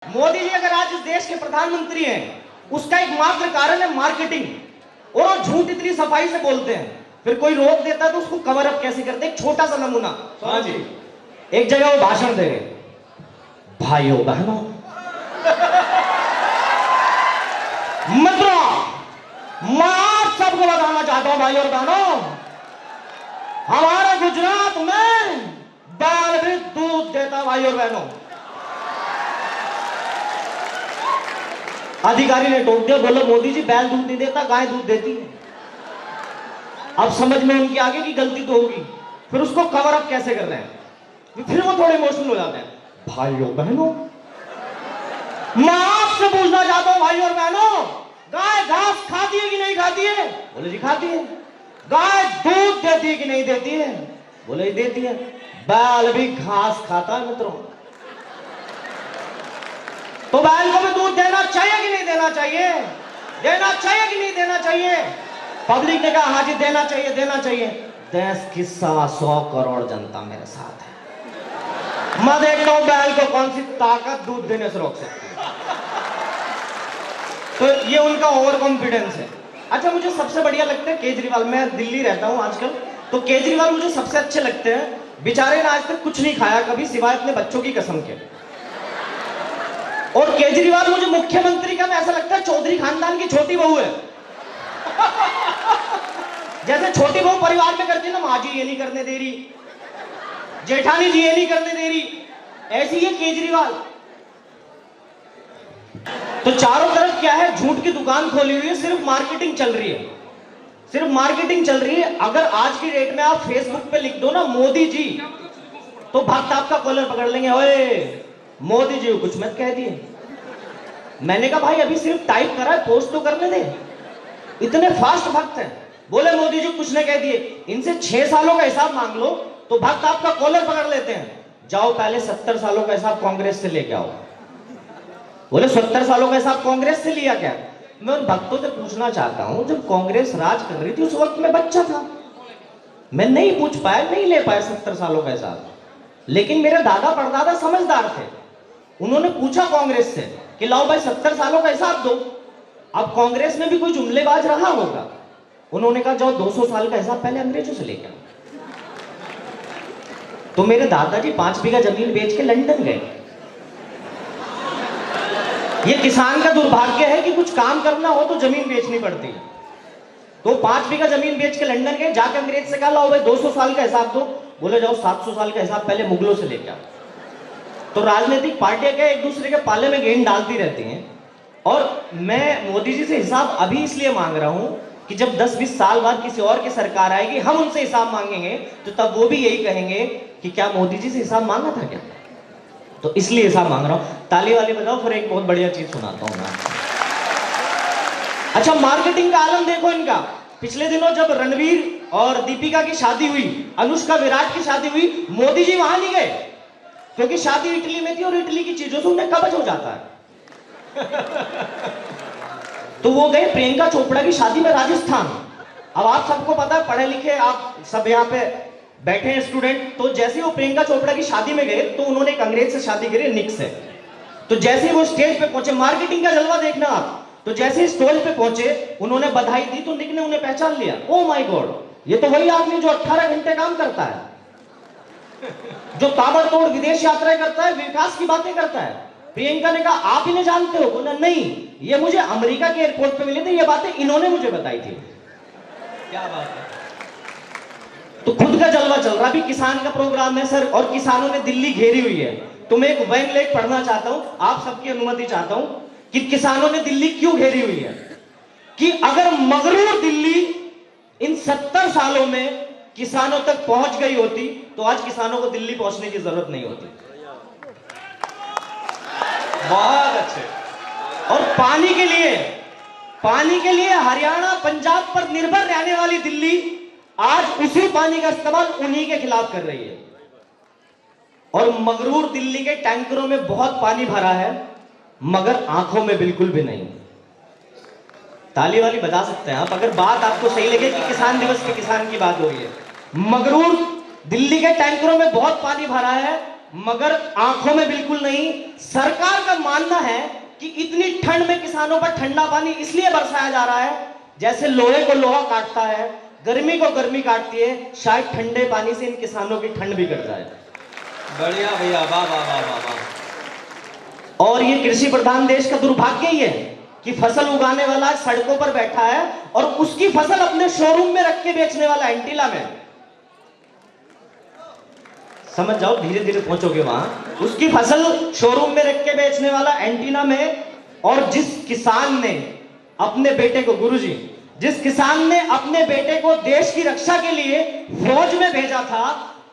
मोदी जी अगर आज इस देश के प्रधानमंत्री हैं, उसका एकमात्र कारण है मार्केटिंग, और वो झूठ इतनी सफाई से बोलते हैं, फिर कोई रोक देता है तो उसको कवर अप कैसे करते हैं। एक छोटा सा नमूना। हाँ जी। एक जगह वो भाषण दे रहे, भाइयों बहनों मित्रों, मैं आप सबको बताना चाहता हूं भाइयों और बहनों, हमारे गुजरात में बैल भी दूध देता। भाइयों और बहनों, अधिकारी ने टोक दिया, बोलो मोदी जी बैल दूध नहीं देता, गाय दूध देती है। अब समझ में उनकी आगे की गलती तो होगी, फिर उसको कवर अप कैसे कर रहे हैं, फिर वो थोड़े इमोशनल हो जाते हैं। भाइयों बहनों, मैं आपसे पूछना चाहता हूं भाइयों और बहनों, गाय घास खाती है कि नहीं खाती है? बोले जी खाती है। गाय दूध देती है कि नहीं देती है? बोले देती है। बैल भी घास खाता है मित्रों, तो बैल को भी दूध देना चाहिए कि नहीं देना चाहिए? देना चाहिए कि नहीं देना चाहिए? पब्लिक ने कहा हाँ जी देना चाहिए, देना चाहिए। देश की 125 करोड़ जनता मेरे साथ है, मैं देखता हूं बैल को कौन सी ताकत दूध देने से रोक सकती है। तो ये उनका ओवर कॉन्फिडेंस है। अच्छा, मुझे सबसे बढ़िया लगता है केजरीवाल। मैं दिल्ली रहता हूं आजकल, तो केजरीवाल मुझे सबसे अच्छे लगते हैं। बेचारे ने आज तक कुछ नहीं खाया कभी सिवाय अपने बच्चों की कसम के। और केजरीवाल मुझे मुख्यमंत्री का ऐसा लगता है चौधरी खानदान की छोटी बहू है। जैसे छोटी बहू परिवार में करती है ना, माँ जी ये नहीं करने दे रही, जेठानी जी ये नहीं करने दे रही, ऐसी है केजरीवाल। तो चारों तरफ क्या है, झूठ की दुकान खोली हुई है, सिर्फ मार्केटिंग चल रही है, सिर्फ मार्केटिंग चल रही है। अगर आज की डेट में आप फेसबुक पे लिख दो ना मोदी जी, तो भक्त आपका कॉलर पकड़ लेंगे, ओए मोदी जी को कुछ मत कह दिए। मैंने कहा भाई अभी सिर्फ टाइप करा है, पोस्ट तो करने दे। इतने फास्ट भक्त हैं, बोले मोदी जी कुछ ने कह दिए। इनसे 6 सालों का हिसाब मांग लो तो भक्त आपका कॉलर पकड़ लेते हैं। जाओ पहले 70 सालों का हिसाब कांग्रेस से लेके आओ। बोले 70 सालों का हिसाब कांग्रेस से लिया क्या? मैं उन भक्तों से पूछना चाहता हूं, जब कांग्रेस राज कर रही थी उस वक्त मैं बच्चा था, मैं नहीं पूछ पाया, नहीं ले पाया 70 सालों का हिसाब। लेकिन मेरे दादा परदादा समझदार थे, उन्होंने पूछा कांग्रेस से कि लाओ भाई 70 सालों का हिसाब दो। अब कांग्रेस में भी कोई जुमलेबाज रहा होगा, उन्होंने कहा जाओ 200 साल का हिसाब पहले अंग्रेजों से लेकर। तो मेरे दादाजी 5 बीघा जमीन बेच के लंदन गए। ये किसान का दुर्भाग्य है कि कुछ काम करना हो तो जमीन बेचनी पड़ती है। तो 5 बीघा जमीन बेच के लंदन गए, जाके अंग्रेज से कहा लाओ भाई 200 साल का हिसाब दो। बोले जाओ 700 साल का हिसाब पहले मुगलों से लेकर आओ। तो राजनीतिक पार्टियां क्या एक दूसरे के पाले में गेंद डालती रहती हैं। और मैं मोदी जी से हिसाब अभी इसलिए मांग रहा हूं कि जब 10-20 साल बाद किसी और की सरकार आएगी, हम उनसे हिसाब मांगेंगे तो तब वो भी यही कहेंगे कि क्या मोदी जी से हिसाब मांगा था क्या? तो इसलिए हिसाब मांग रहा हूं। ताली वाली बजाओ, फिर एक बहुत बढ़िया चीज सुनाता हूं मैं। अच्छा, मार्केटिंग का आलम देखो इनका। पिछले दिनों जब रणवीर और दीपिका की शादी हुई, अनुष्का विराट की शादी हुई, मोदी जी वहां नहीं गए क्योंकि शादी इटली में थी और इटली की चीजों से उन्हें कब्ज हो जाता है। तो वो गए प्रियंका चोपड़ा की शादी में राजस्थान। अब आप सबको पता है, पढ़े लिखे आप सब यहाँ पे बैठे हैं स्टूडेंट, तो जैसे ही वो प्रियंका चोपड़ा की शादी में गए तो उन्होंने एक अंग्रेज से शादी करी, निक से। तो जैसे ही वो स्टेज पे पहुंचे, मार्केटिंग का जलवा देखना आप, तो जैसे ही स्टेज पे पहुंचे उन्होंने बधाई दी तो निक ने उन्हें पहचान लिया। ओ माय गॉड, ये तो वही आदमी जो 18 घंटे काम करता है, जो ताबड़तोड़ विदेश यात्राएं करता है, विकास की बातें करता है। प्रियंका ने कहा आप इन्हें जानते हो? बोला नहीं, ये मुझे अमेरिका के एयरपोर्ट पे मिले थे, ये बातें इन्होंने मुझे बताई थी। क्या बात है। तो खुद का जलवा चल रहा। अभी किसान का प्रोग्राम है सर, और किसानों ने दिल्ली घेरी हुई है। तो मैं एक वैन लेख पढ़ना चाहता हूं, आप सबकी अनुमति चाहता हूं कि किसानों ने दिल्ली क्यों घेरी हुई है। कि अगर मगरूर दिल्ली इन 70 सालों में किसानों तक पहुंच गई होती तो आज किसानों को दिल्ली पहुंचने की जरूरत नहीं होती। बहुत अच्छे। और पानी के लिए हरियाणा पंजाब पर निर्भर रहने वाली दिल्ली आज उसी पानी का इस्तेमाल उन्हीं के खिलाफ कर रही है। और मगरूर दिल्ली के टैंकरों में बहुत पानी भरा है, मगर आंखों में बिल्कुल भी नहीं। ताली वाली बजा सकते हैं आप अगर बात आपको सही लगे कि किसान दिवस पे किसान की बात हो रही है। मगरूर दिल्ली के टैंकरों में बहुत पानी भरा है, मगर आंखों में बिल्कुल नहीं। सरकार का मानना है कि इतनी ठंड में किसानों पर ठंडा पानी इसलिए बरसाया जा रहा है जैसे लोहे को लोहा काटता है, गर्मी को गर्मी काटती है, शायद ठंडे पानी से इन किसानों की ठंड भी कट जाए। बढ़िया भैया, वाह वाह वाह वाह वाह। और ये कृषि प्रधान देश का दुर्भाग्य ही है कि फसल उगाने वाला सड़कों पर बैठा है और उसकी फसल अपने शोरूम में रख के बेचने वाला एंटीला में। समझ जाओ, धीरे धीरे पहुंचोगे वहां। उसकी फसल शोरूम में रख के बेचने वाला एंटीना में। और जिस किसान ने अपने बेटे को, गुरुजी, जिस किसान ने अपने बेटे को देश की रक्षा के लिए फौज में भेजा था,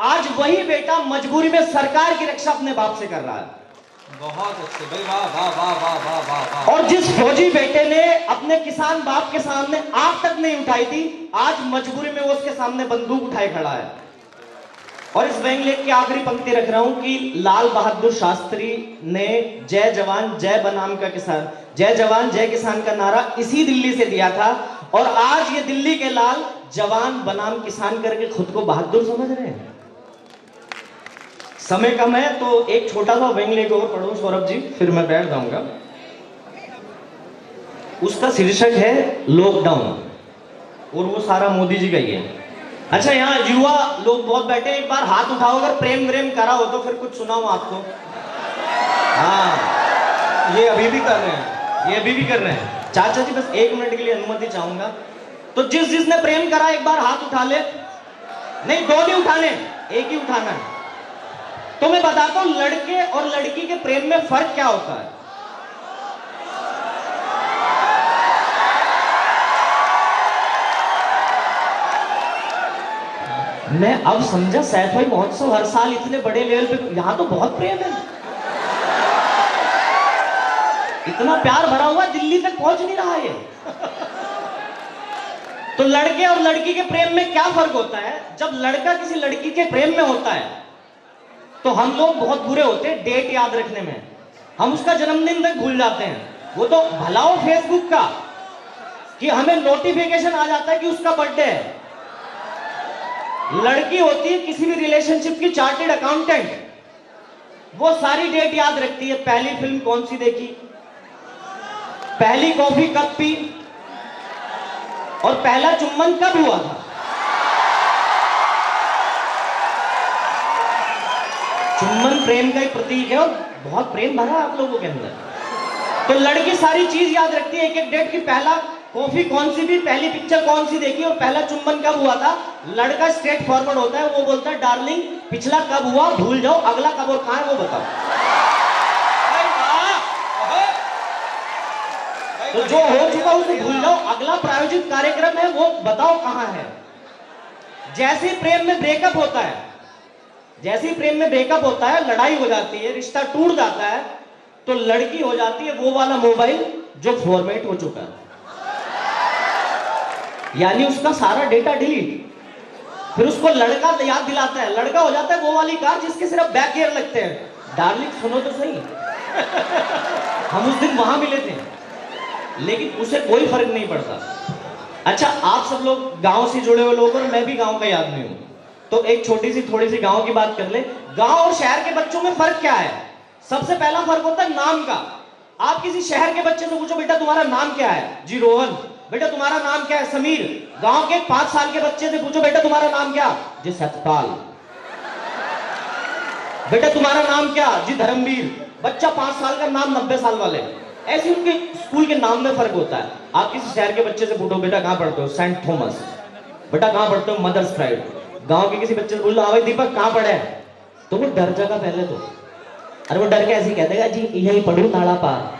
आज वही बेटा मजबूरी में सरकार की रक्षा अपने बाप से कर रहा है। बहुत अच्छे भाई, वाह वाह वाह वाह वाह वाह वाह। और जिस फौजी बेटे ने अपने किसान बाप के सामने आंख तक नहीं उठाई थी, आज मजबूरी में वो उसके सामने बंदूक उठाए खड़ा है। और इस व्यंग लेख की आखिरी पंक्ति रख रहा हूं कि लाल बहादुर शास्त्री ने जय जवान जय बनाम का किसान, जय जवान जय किसान का नारा इसी दिल्ली से दिया था। और आज ये दिल्ली के लाल जवान बनाम किसान करके खुद को बहादुर समझ रहे हैं। समय कम है तो एक छोटा सा व्यंग लेख और पढ़ो सौरभ जी, फिर मैं बैठ जाऊंगा। उसका शीर्षक है लॉकडाउन, और वो सारा मोदी जी का ही है। अच्छा, यहाँ युवा लोग बहुत बैठे हैं, एक बार हाथ उठाओ अगर प्रेम व्रेम करा हो तो, फिर कुछ सुनाऊं आपको। हाँ, ये अभी भी कर रहे हैं, ये अभी भी कर रहे हैं। चाचा जी बस 1 मिनट के लिए अनुमति चाहूंगा। तो जिसने प्रेम करा एक बार हाथ उठा ले। नहीं, 2 नहीं उठाने, एक ही उठाना है। तो मैं बताता हूं लड़के और लड़की के प्रेम में फर्क क्या होता है। मैं अब समझा, सैफई महोत्सव हर साल इतने बड़े लेवल पे, यहां तो बहुत प्रेम है, इतना प्यार भरा हुआ दिल्ली तक पहुंच नहीं रहा है। तो लड़के और लड़की के प्रेम में क्या फर्क होता है? जब लड़का किसी लड़की के प्रेम में होता है तो हम लोग बहुत बुरे होते हैं डेट याद रखने में, हम उसका जन्मदिन तक भूल जाते हैं। वो तो भला हो फेसबुक का कि हमें नोटिफिकेशन आ जाता है कि उसका बर्थडे है। लड़की होती है किसी भी रिलेशनशिप की चार्टेड अकाउंटेंट, वो सारी डेट याद रखती है। पहली फिल्म कौन सी देखी, पहली कॉफी कब पी, और पहला चुम्बन कब हुआ था। चुम्बन प्रेम का एक प्रतीक है और बहुत प्रेम भरा है आप लोगों के अंदर। तो लड़की सारी चीज याद रखती है, एक एक डेट की, पहला कॉफी कौन सी भी, पहली पिक्चर कौन सी देखी और पहला चुम्बन कब हुआ था। लड़का स्ट्रेट फॉरवर्ड होता है, वो बोलता है डार्लिंग पिछला कब हुआ भूल जाओ, अगला कब और कहां है वो बताओ। तो जो हो चुका उसे भूल जाओ, अगला प्रायोजित कार्यक्रम है वो बताओ कहां है। जैसे प्रेम में ब्रेकअप होता है, जैसे प्रेम में ब्रेकअप होता है, लड़ाई हो जाती है, रिश्ता टूट जाता है, तो लड़की हो जाती है वो वाला मोबाइल जो फॉर्मेट हो चुका है, यानी उसका सारा डेटा डिलीट। फिर उसको लड़का याद दिलाता है, लड़का हो जाता है वो वाली कार जिसके सिर्फ बैक गियर लगते हैं। डार्लिंग सुनो तो सही, हम उस दिन वहां मिले थे, लेकिन उसे कोई फर्क नहीं पड़ता। अच्छा, आप सब लोग गांव से जुड़े हुए लोग, और मैं भी गांव का याद नहीं हूं, तो एक छोटी सी थोड़ी सी गांव की बात कर ले। गांव और शहर के बच्चों में फर्क क्या है? सबसे पहला फर्क होता है नाम का। आप किसी शहर के बच्चे से पूछो बेटा तुम्हारा नाम क्या है, जी रोहन। बेटा तुम्हारा नाम क्या है, समीर। गांव के 5 साल के बच्चे से पूछो बेटा तुम्हारा नाम क्या, जी सतपाल। बेटा तुम्हारा नाम क्या, जी धर्मवीर। बच्चा 5 साल का नाम 90 साल वाले। ऐसे उनके स्कूल के नाम में फर्क होता है। आप किसी शहर के बच्चे से पूछो बेटा कहां पढ़ते हो, सेंट थॉमस। बेटा कहां पढ़ते हो, मदर्स प्राइड। गांव के किसी बच्चे से पूछ लो, हाँ भाई दीपक कहां पढ़े, तो वो डर जाएगा पहले तो। अरे वो डर के ऐसे ही कह देगा जी यही पढ़ू ताड़ा पार।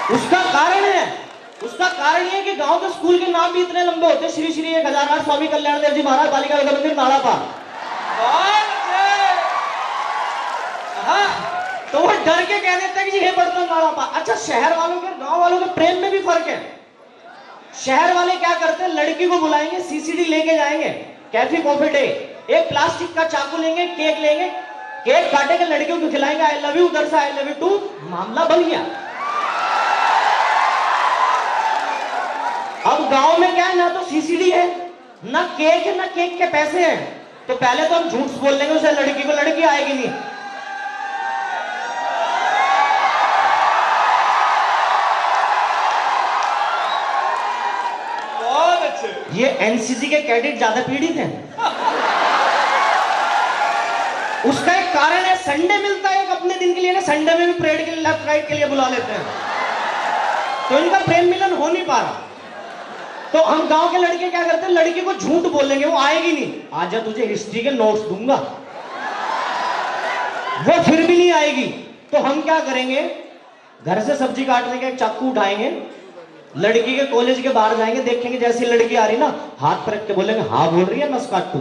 उसका कारण ये है कि गांव के स्कूल के नाम भी इतने लंबे होते हैं, श्री श्री 1008 स्वामी कल्याण देव जी महाराज बालिका विद्या मंदिर नाड़ा पार। तो वो डर के कह देता है कि जी हे पढ़ता हूं नाड़ा पार। अच्छा, शहर वालों के गांव वालों के प्रेम में भी फर्क है। शहर वाले क्या करते हैं, लड़की को बुलाएंगे, सीसीडी लेके जाएंगे, कैफे कॉफी डे, एक प्लास्टिक का चाकू लेंगे, केक लेंगे, केक काटेंगे, लड़कियों को खिलाएंगे आई लव यू, उधर से आई लव यू टू, मामला बन गया। अब गांव में क्या है, ना तो सीसीडी है, ना केक है, ना केक के पैसे हैं। तो पहले तो हम झूठ बोल लेंगे उसे लड़की को, लड़की आएगी नहीं। बहुत अच्छे। ये एनसीसी के कैडेट ज्यादा पीड़ित हैं। उसका एक कारण है, संडे मिलता है एक अपने दिन के लिए ना, संडे में भी परेड के लिए, लेफ्ट राइट के लिए बुला लेते हैं, तो इनका प्रेम मिलन हो नहीं पा रहा। तो हम गांव के लड़के क्या करते हैं, लड़की को झूठ बोलेंगे, वो आएगी नहीं, आजा तुझे हिस्ट्री के नोट्स दूंगा, वो फिर भी नहीं आएगी। तो हम क्या करेंगे, घर से सब्जी काटने का एक चाकू उठाएंगे, लड़की के कॉलेज के बाहर जाएंगे, देखेंगे जैसी लड़की आ रही ना, हाथ पर रख के बोलेंगे हाँ बोल रही है, नस काट तू।